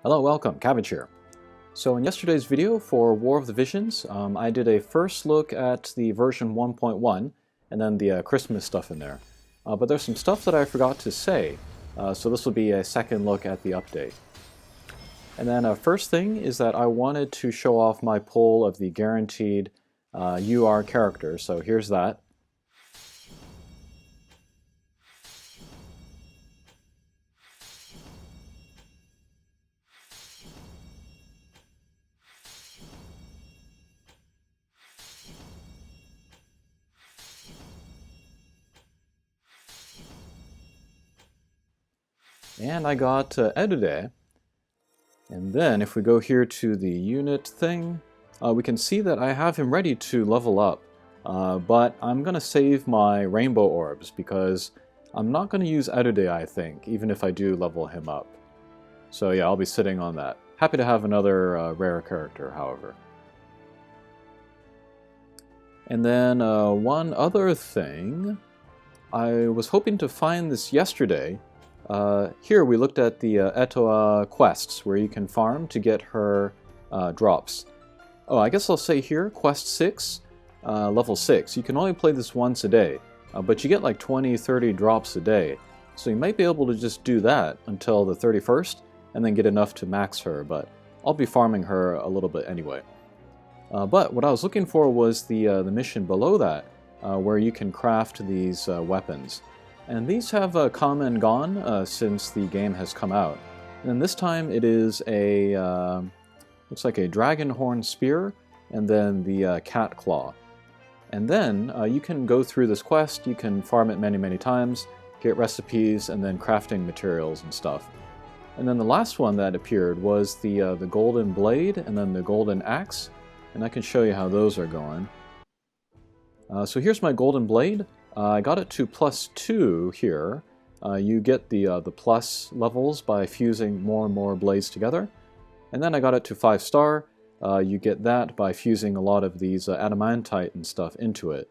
Hello, welcome, Cabbage here. So in yesterday's video for War of the Visions, I did a first look at the version 1.1 and then the Christmas stuff in there. But there's some stuff that I forgot to say, so this will be a second look at the update. And then first thing is that I wanted to show off my pull of the guaranteed UR character, so here's that. And I got Edude. And then if we go here to the unit thing, we can see that I have him ready to level up. But I'm going to save my rainbow orbs because I'm not going to use Edude, I think, even if I do level him up. So yeah, I'll be sitting on that. Happy to have another rare character, however. And then one other thing, I was hoping to find this yesterday. Here we looked at the Etoa quests, where you can farm to get her drops. Oh, I guess I'll say here, quest 6, level 6. You can only play this once a day, but you get like 20-30 drops a day. So you might be able to just do that until the 31st, and then get enough to max her, but I'll be farming her a little bit anyway. But what I was looking for was the mission below that, where you can craft these weapons. And these have come and gone since the game has come out. And this time it is a, looks like a dragon horn spear, and then the cat claw. And then you can go through this quest, you can farm it many times, get recipes, and then crafting materials and stuff. And then the last one that appeared was the golden blade, and then the golden axe, and I can show you how those are going. So here's my golden blade. I got it to +2 here. You get the plus levels by fusing more and more blades together. And then I got it to 5-star. You get that by fusing a lot of these adamantite and stuff into it.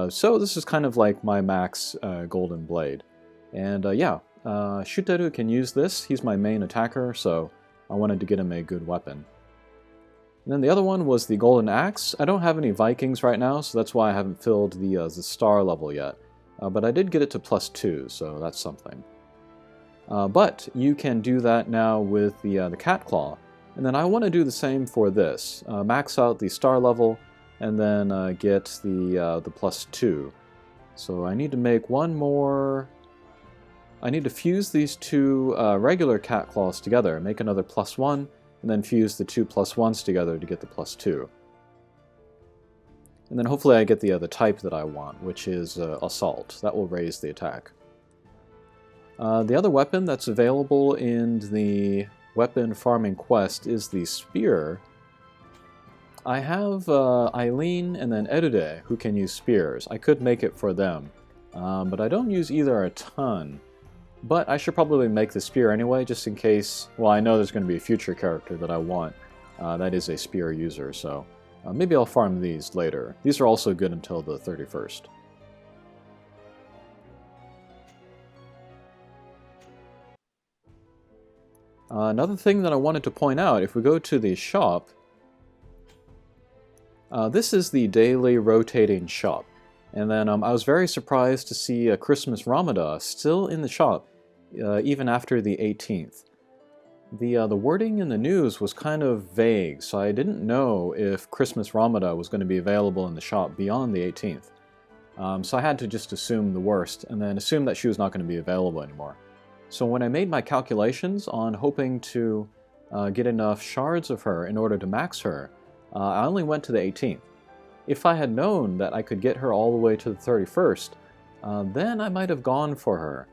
So this is kind of like my max golden blade. And yeah, Shuteru can use this. He's my main attacker, so I wanted to get him a good weapon. And then the other one was the Golden Axe. I don't have any Vikings right now, so that's why I haven't filled the star level yet. But I did get it to +2, so that's something. But you can do that now with the Cat Claw. And then I want to do the same for this. Max out the star level, and then get the +2. So I need to make one more... I need to fuse these two regular Cat Claws together, make another +1, and then fuse the two +1s together to get the +2. And then hopefully I get the type that I want, which is Assault. That will raise the attack. The other weapon that's available in the weapon farming quest is the Spear. I have Eileen and then Edude who can use spears. I could make it for them, but I don't use either a ton. But I should probably make the spear anyway, just in case... Well, I know there's going to be a future character that I want that is a spear user, so maybe I'll farm these later. These are also good until the 31st. Another thing that I wanted to point out, if we go to the shop, this is the daily rotating shop. And then I was very surprised to see a Christmas Ramada still in the shop, even after the 18th. The wording in the news was kind of vague, so I didn't know if Christmas Ramada was going to be available in the shop beyond the 18th. So I had to just assume the worst, and then assume that she was not going to be available anymore. So when I made my calculations on hoping to get enough shards of her in order to max her, I only went to the 18th. If I had known that I could get her all the way to the 31st, then I might have gone for her.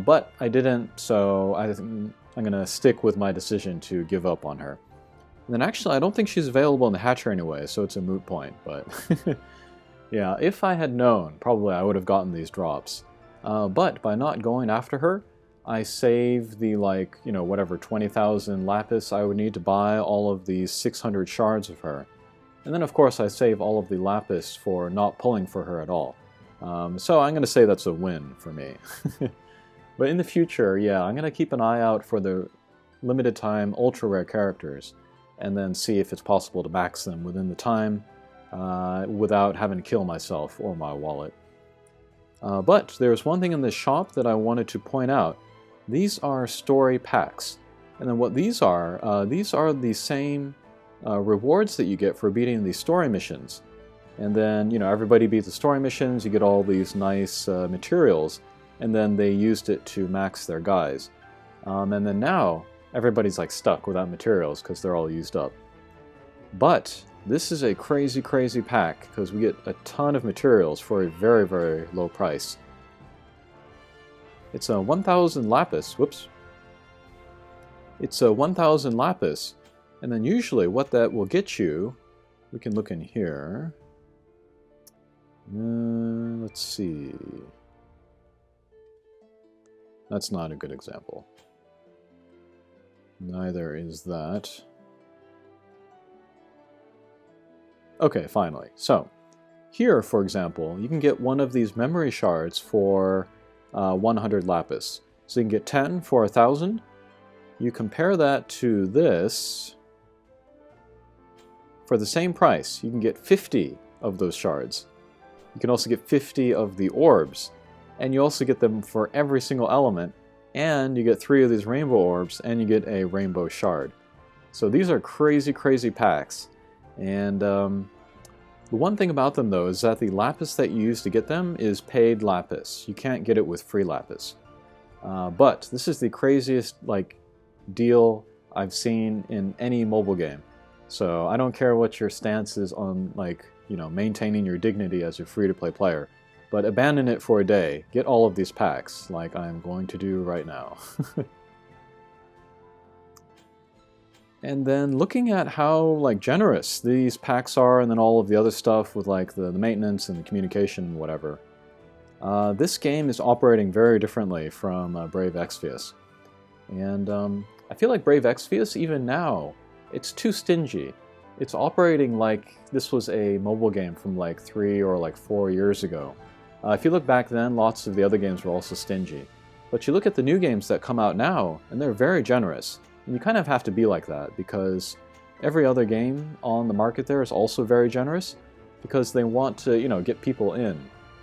But I didn't, so I'm going to stick with my decision to give up on her. And then actually, I don't think she's available in the hatcher anyway, so it's a moot point. But yeah, if I had known, probably I would have gotten these drops. But by not going after her, I save the, like, you know, whatever, 20,000 lapis I would need to buy all of these 600 shards of her. And then, of course, I save all of the lapis for not pulling for her at all. So I'm going to say that's a win for me. But in the future, yeah, I'm going to keep an eye out for the limited time, ultra rare characters, and then see if it's possible to max them within the time without having to kill myself or my wallet. But there's one thing in this shop that I wanted to point out. These are story packs. And then what these are the same rewards that you get for beating these story missions. And then, you know, everybody beats the story missions, you get all these nice materials, and then they used it to max their guys. And then now, everybody's like stuck without materials because they're all used up. But this is a crazy, crazy pack because we get a ton of materials for a very, very low price. It's a 1,000 lapis, whoops. It's a 1,000 lapis, and then usually what that will get you, we can look in here. Let's see. That's not a good example. Neither is that. Okay, finally. So, here, for example, you can get one of these memory shards for 100 lapis. So you can get 10 for 1,000. You compare that to this. For the same price, you can get 50 of those shards. You can also get 50 of the orbs. And you also get them for every single element. And you get 3 of these rainbow orbs, and you get a rainbow shard. So these are crazy, crazy packs. And the one thing about them, though, is that the lapis that you use to get them is paid lapis. You can't get it with free lapis. But this is the craziest deal I've seen in any mobile game. So I don't care what your stance is on maintaining your dignity as a free-to-play player, but abandon it for a day. Get all of these packs, like I'm going to do right now. And then looking at how generous these packs are, and then all of the other stuff with the maintenance and the communication and whatever. This game is operating very differently from Brave Exvius. And I feel like Brave Exvius, even now, it's too stingy. It's operating like this was a mobile game from 3 or 4 years ago. If you look back then, lots of the other games were also stingy. But you look at the new games that come out now, and they're very generous. And you kind of have to be like that, because every other game on the market there is also very generous, because they want to, get people in,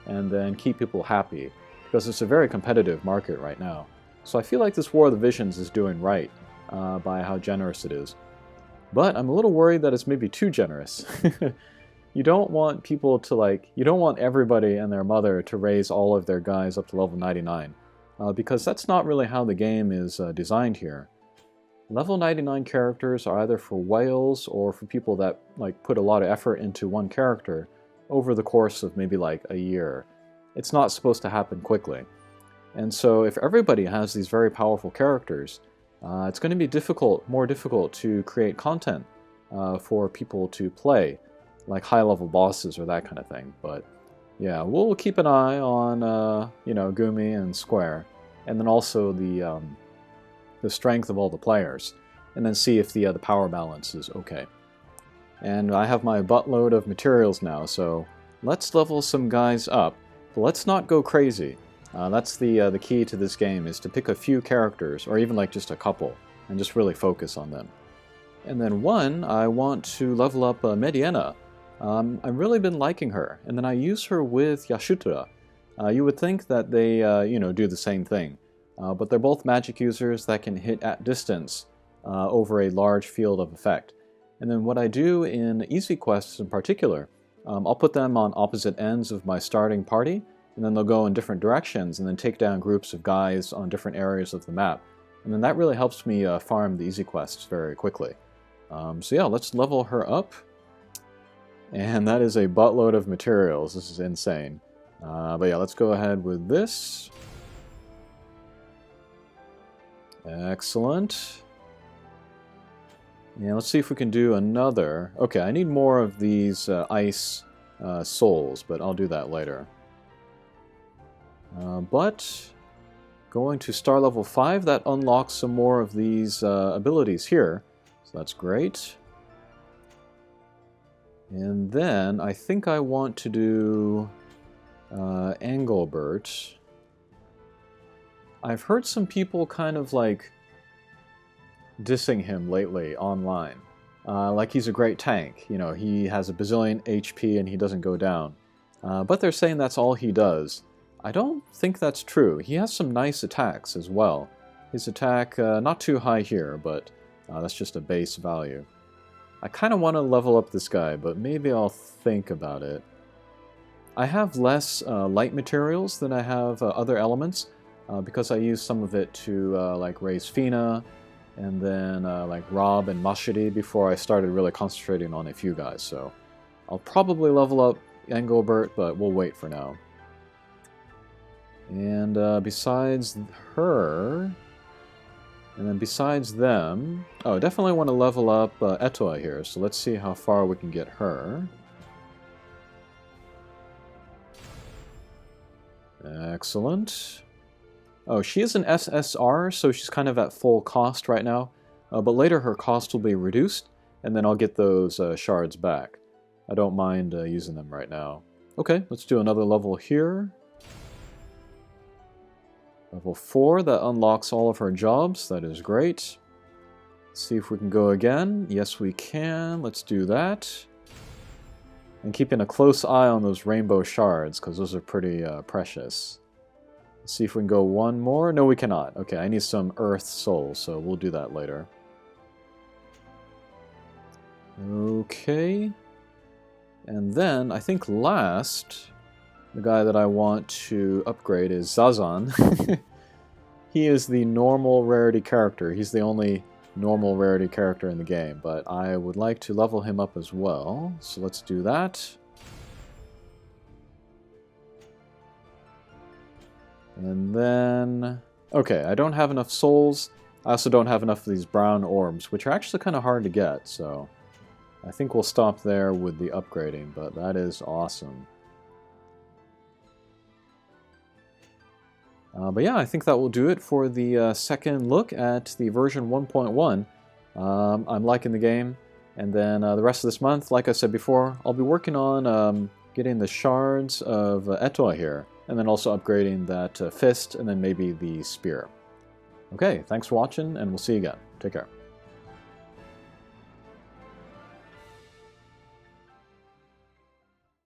and then keep people happy, because it's a very competitive market right now. So I feel like this War of the Visions is doing right by how generous it is. But I'm a little worried that it's maybe too generous. You don't want people to you don't want everybody and their mother to raise all of their guys up to level 99, because that's not really how the game is designed here. Level 99 characters are either for whales or for people that put a lot of effort into one character over the course of maybe a year. It's not supposed to happen quickly. And so if everybody has these very powerful characters, it's going to be more difficult to create content for people to play, like high-level bosses or that kind of thing. But yeah, we'll keep an eye on Gumi and Square, and then also the strength of all the players, and then see if the power balance is okay. And I have my buttload of materials now, so let's level some guys up, but let's not go crazy. That's the key to this game, is to pick a few characters, or even just a couple, and just really focus on them. And then I want to level up Mediena. I've really been liking her, and then I use her with Yashutra. You would think that they do the same thing, but they're both magic users that can hit at distance over a large field of effect. And then what I do in easy quests in particular, I'll put them on opposite ends of my starting party, and then they'll go in different directions and then take down groups of guys on different areas of the map. And then that really helps me farm the easy quests very quickly. So yeah, let's level her up. And that is a buttload of materials. This is insane. But yeah, let's go ahead with this. Excellent. Yeah, let's see if we can do another. Okay, I need more of these ice souls, but I'll do that later. But going to star level 5, that unlocks some more of these abilities here. So that's great. And then I think I want to do Engelbert. I've heard some people kind of dissing him lately online. Like he's a great tank. You know, he has a bazillion HP and he doesn't go down. But they're saying that's all he does. I don't think that's true. He has some nice attacks as well. His attack, not too high here, but that's just a base value. I kind of want to level up this guy, but maybe I'll think about it. I have less light materials than I have other elements, because I use some of it to like raise Fina, and then like Rob and Mashiri before I started really concentrating on a few guys. So I'll probably level up Engelbert, but we'll wait for now. And besides her, and then besides them, oh, definitely want to level up Etoa here, so let's see how far we can get her. Excellent. Oh, she is an SSR, so she's kind of at full cost right now, but later her cost will be reduced, and then I'll get those shards back. I don't mind using them right now. Okay, let's do another level here. Level 4, that unlocks all of her jobs. That is great. Let's see if we can go again. Yes, we can. Let's do that. And keeping a close eye on those rainbow shards, because those are pretty precious. Let's see if we can go one more. No, we cannot. Okay, I need some earth souls, so we'll do that later. Okay. And then, I think last, the guy that I want to upgrade is Zazan. He is the normal rarity character. He's the only normal rarity character in the game, but I would like to level him up as well. So let's do that. And then... okay, I don't have enough souls. I also don't have enough of these brown orbs, which are actually kind of hard to get, so... I think we'll stop there with the upgrading, but that is awesome. But yeah, I think that will do it for the second look at the version 1.1. I'm liking the game, and then the rest of this month, like I said before, I'll be working on getting the shards of Etoa here, and then also upgrading that fist, and then maybe the spear. Okay, thanks for watching, and we'll see you again. Take care.